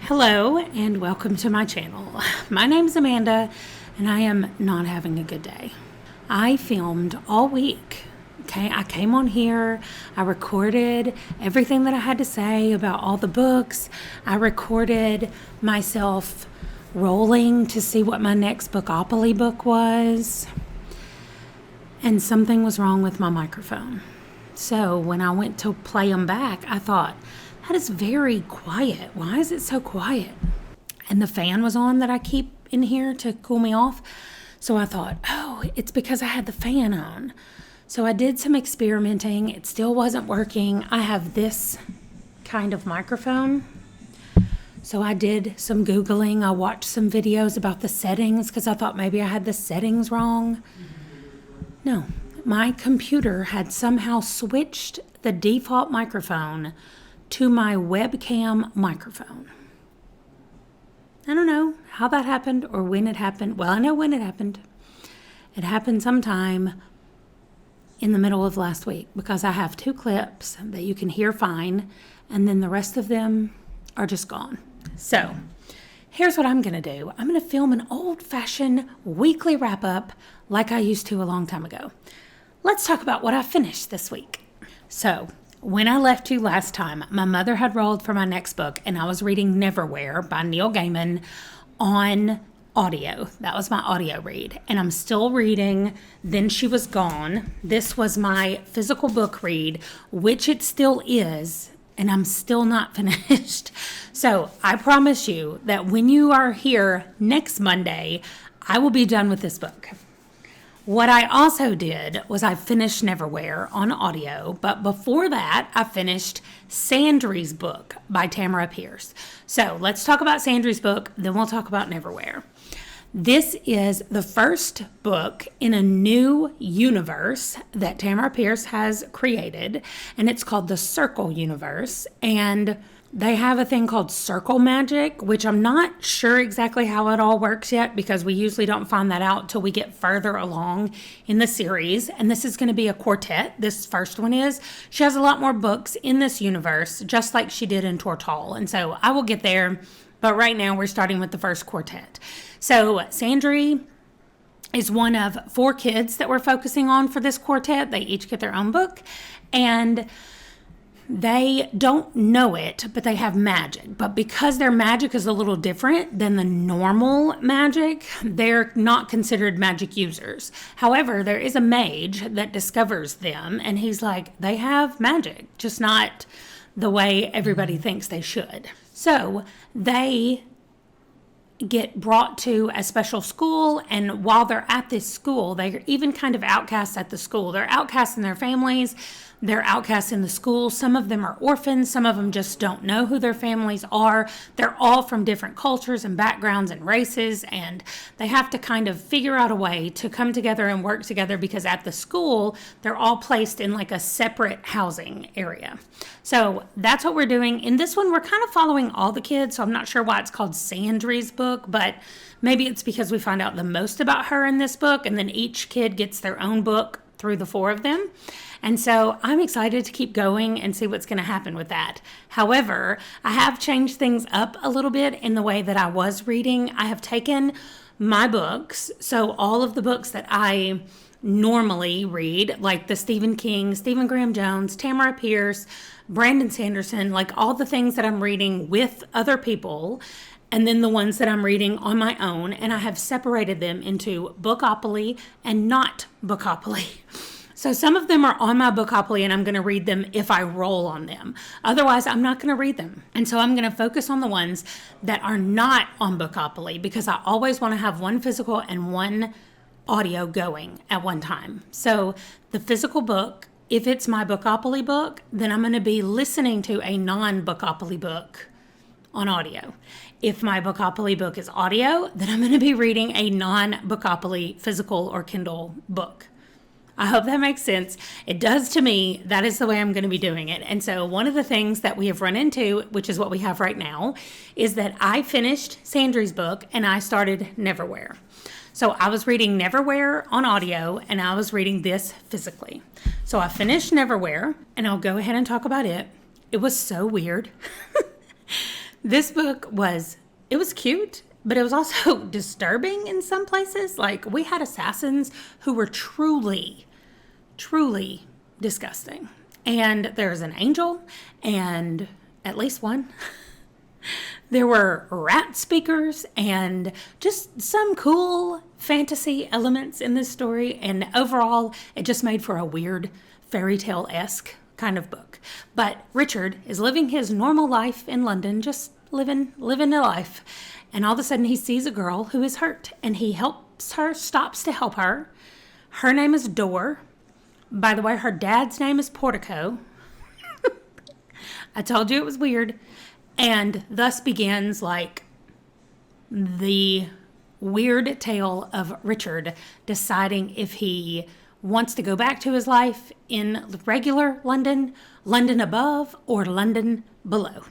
Hello and welcome to my channel. My name's Amanda and I am not having a good day. I filmed all week. Okay, I came on here, I recorded everything that I had to say about all the books. I recorded myself rolling to see what my next Bookopoly book was. And something was wrong with my microphone. So when I went to play them back, I thought, that is very quiet. Why is it so quiet? And the fan was on that I keep in here to cool me off. So I thought, oh, it's because I had the fan on. So I did some experimenting. It still wasn't working. I have this kind of microphone. So I did some Googling. I watched some videos about the settings because I thought maybe I had the settings wrong. No, my computer had somehow switched the default microphone to my webcam microphone. I don't know how that happened or when it happened. Well, I know when it happened. It happened sometime in the middle of last week because I have 2 clips that you can hear fine, and then the rest of them are just gone. So here's what I'm going to do. I'm going to film an old-fashioned weekly wrap-up like I used to a long time ago. Let's talk about what I finished this week. So when I left you last time, my mother had rolled for my next book, and I was reading Neverwhere by Neil Gaiman on audio. That was my audio read, and I'm still reading Then She Was Gone. This was my physical book read, which it still is, and I'm still not finished. So I promise you that when you are here next Monday, I will be done with this book. What I also did was I finished Neverwhere on audio, but before that, I finished Sandry's book by Tamara Pierce. So let's talk about Sandry's book, then we'll talk about Neverwhere. This is the first book in a new universe that Tamara Pierce has created, and it's called the Circle Universe, and they have a thing called circle magic, which I'm not sure exactly how it all works yet because we usually don't find that out till we get further along in the series. And this is going to be a quartet. This first one is. She has a lot more books in this universe, just like she did in Tortall. And so I will get there. But right now we're starting with the first quartet. So Sandry is one of 4 kids that we're focusing on for this quartet. They each get their own book. And they don't know it, but they have magic. But because their magic is a little different than the normal magic, they're not considered magic users. However, there is a mage that discovers them, and he's like, they have magic, just not the way everybody thinks they should. So they get brought to a special school, and while they're at this school, they're even kind of outcasts at the school. They're outcasts in their families. They're outcasts in the school. Some of them are orphans. Some of them just don't know who their families are. They're all from different cultures and backgrounds and races, and they have to kind of figure out a way to come together and work together because at the school, they're all placed in like a separate housing area. So that's what we're doing. In this one, we're kind of following all the kids, so I'm not sure why it's called Sandry's book, but maybe it's because we find out the most about her in this book, and then each kid gets their own book through the 4 of them. And so I'm excited to keep going and see what's going to happen with that. However, I have changed things up a little bit in the way that I was reading. I have taken my books, so all of the books that I normally read, like the Stephen King, Stephen Graham Jones, Tamara Pierce, Brandon Sanderson, like all the things that I'm reading with other people, and then the ones that I'm reading on my own, and I have separated them into Bookopoly and not Bookopoly. So some of them are on my Bookopoly, and I'm going to read them if I roll on them. Otherwise, I'm not going to read them. And so I'm going to focus on the ones that are not on Bookopoly because I always want to have one physical and one audio going at one time. So the physical book, if it's my Bookopoly book, then I'm going to be listening to a non-Bookopoly book on audio. If my Bookopoly book is audio, then I'm going to be reading a non-Bookopoly physical or Kindle book. I hope that makes sense. It does to me. That is the way I'm going to be doing it. And so one of the things that we have run into, which is what we have right now, is that I finished Sandry's book and I started Neverwhere. So I was reading Neverwhere on audio and I was reading this physically. So I finished Neverwhere and I'll go ahead and talk about it. It was so weird. This book it was cute, but it was also disturbing in some places. Like, we had assassins who were truly, truly disgusting. And there's an angel, and at least one. There were rat speakers and just some cool fantasy elements in this story. And overall, it just made for a weird fairy tale-esque kind of book. But Richard is living his normal life in London, just living a life. And all of a sudden he sees a girl who is hurt, and he stops to help her. Her name is Door. By the way, her dad's name is Portico. I told you it was weird. And thus begins like the weird tale of Richard deciding if he wants to go back to his life in regular London, London above, or London below.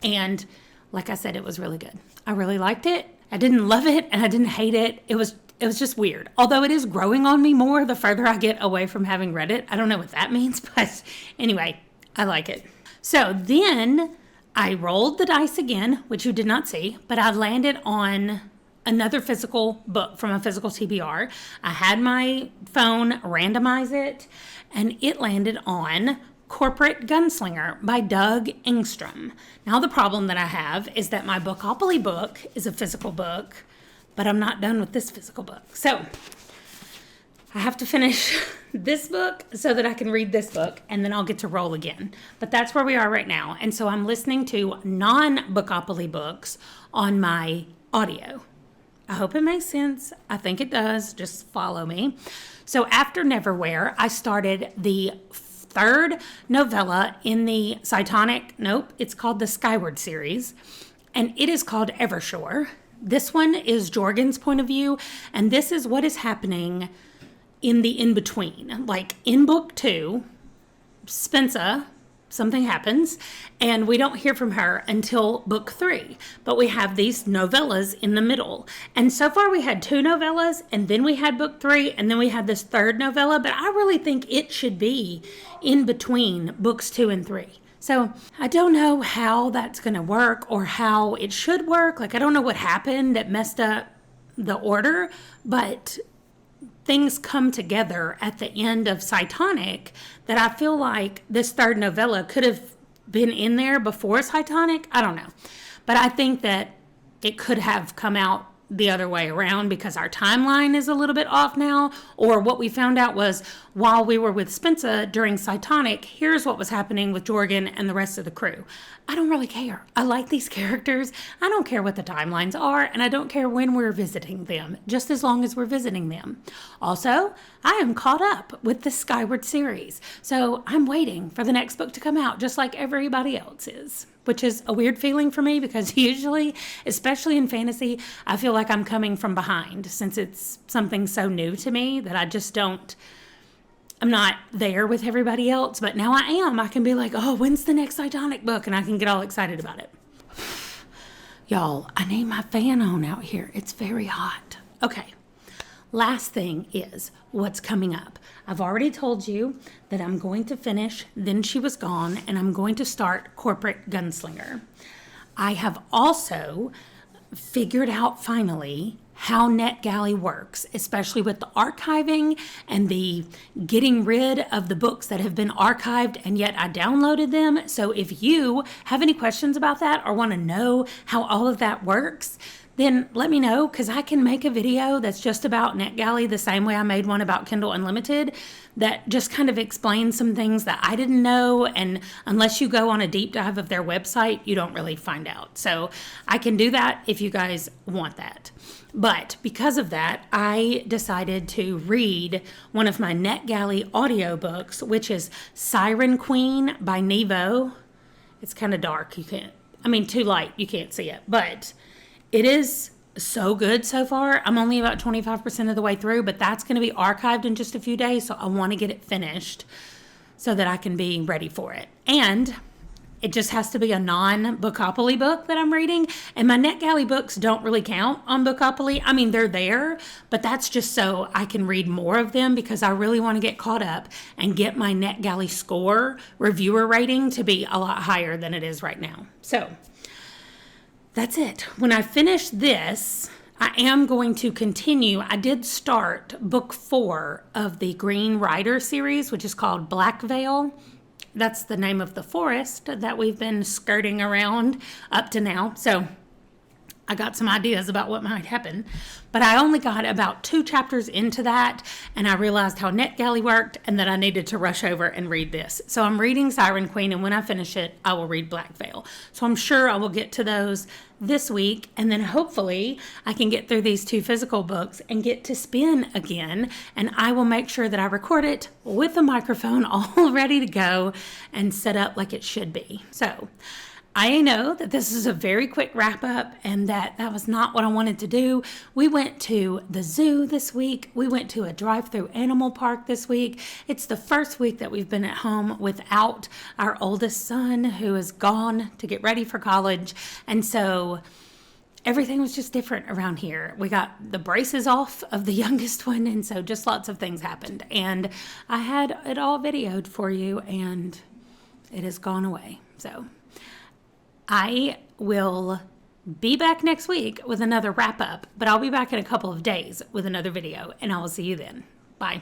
And like I said, it was really good. I really liked it. I didn't love it and I didn't hate it. It was just weird. Although it is growing on me more the further I get away from having read it. I don't know what that means, but anyway, I like it. So then I rolled the dice again, which you did not see, but I landed on another physical book from a physical TBR. I had my phone randomize it, and it landed on Corporate Gunslinger by Doug Engstrom. Now, the problem that I have is that my Bookopoly book is a physical book, but I'm not done with this physical book. So I have to finish this book so that I can read this book, and then I'll get to roll again. But that's where we are right now. And so I'm listening to non-Bookopoly books on my audio. I hope it makes sense. I think it does. Just follow me. So after Neverwhere, I started the third novella in the it's called the Skyward series, and it is called Evershore. This one is Jorgen's point of view, and this is what is happening in the in-between. Like in book 2, Spencer, something happens, and we don't hear from her until book 3. But we have these novellas in the middle. And so far we had 2 novellas, and then we had book 3, and then we had this third novella. But I really think it should be in between books 2 and 3. So I don't know how that's going to work or how it should work. Like, I don't know what happened that messed up the order, but things come together at the end of Cytonic that I feel like this third novella could have been in there before Cytonic. I don't know. But I think that it could have come out the other way around because our timeline is a little bit off now. Or what we found out was while we were with Spencer during Cytonic, here's what was happening with Jorgen and the rest of the crew. I don't really care. I like these characters. I don't care what the timelines are, and I don't care when we're visiting them, just as long as we're visiting them. Also, I am caught up with the Skyward series, so I'm waiting for the next book to come out, just like everybody else is, which is a weird feeling for me because usually, especially in fantasy, I feel like I'm coming from behind since it's something so new to me that I'm not there with everybody else, but now I am. I can be like, oh, when's the next Cytonic book? And I can get all excited about it. Y'all, I need my fan on out here. It's very hot. Okay. Last thing is what's coming up. I've already told you that I'm going to finish Then She Was Gone, and I'm going to start Corporate Gunslinger. I have also figured out finally how NetGalley works, especially with the archiving and the getting rid of the books that have been archived and yet I downloaded them. So if you have any questions about that or want to know how all of that works, then let me know, because I can make a video that's just about NetGalley the same way I made one about Kindle Unlimited that just kind of explains some things that I didn't know, and unless you go on a deep dive of their website, you don't really find out. So I can do that if you guys want that. But because of that, I decided to read one of my NetGalley audiobooks, which is Siren Queen by Nevo. It's kind of dark. Too light. You can't see it, but it is so good so far. I'm only about 25% of the way through, but that's going to be archived in just a few days, so I want to get it finished so that I can be ready for it. And it just has to be a non-Bookopoly book that I'm reading, and my NetGalley books don't really count on Bookopoly. I mean, they're there, but that's just so I can read more of them because I really want to get caught up and get my NetGalley score reviewer rating to be a lot higher than it is right now. So that's it. When I finish this, I am going to continue. I did start book 4 of the Green Rider series, which is called Black Veil. That's the name of the forest that we've been skirting around up to now. So I got some ideas about what might happen, but I only got about 2 chapters into that, and I realized how NetGalley worked and that I needed to rush over and read this. So I'm reading Siren Queen, and when I finish it, I will read Black Veil. So I'm sure I will get to those this week, and then hopefully I can get through these 2 physical books and get to spin again, and I will make sure that I record it with the microphone all ready to go and set up like it should be. So I know that this is a very quick wrap up and that was not what I wanted to do. We went to the zoo this week. We went to a drive-through animal park this week. It's the first week that we've been at home without our oldest son, who is gone to get ready for college. And so everything was just different around here. We got the braces off of the youngest one, and so just lots of things happened. And I had it all videoed for you, and it has gone away. So I will be back next week with another wrap up, but I'll be back in a couple of days with another video, and I will see you then. Bye.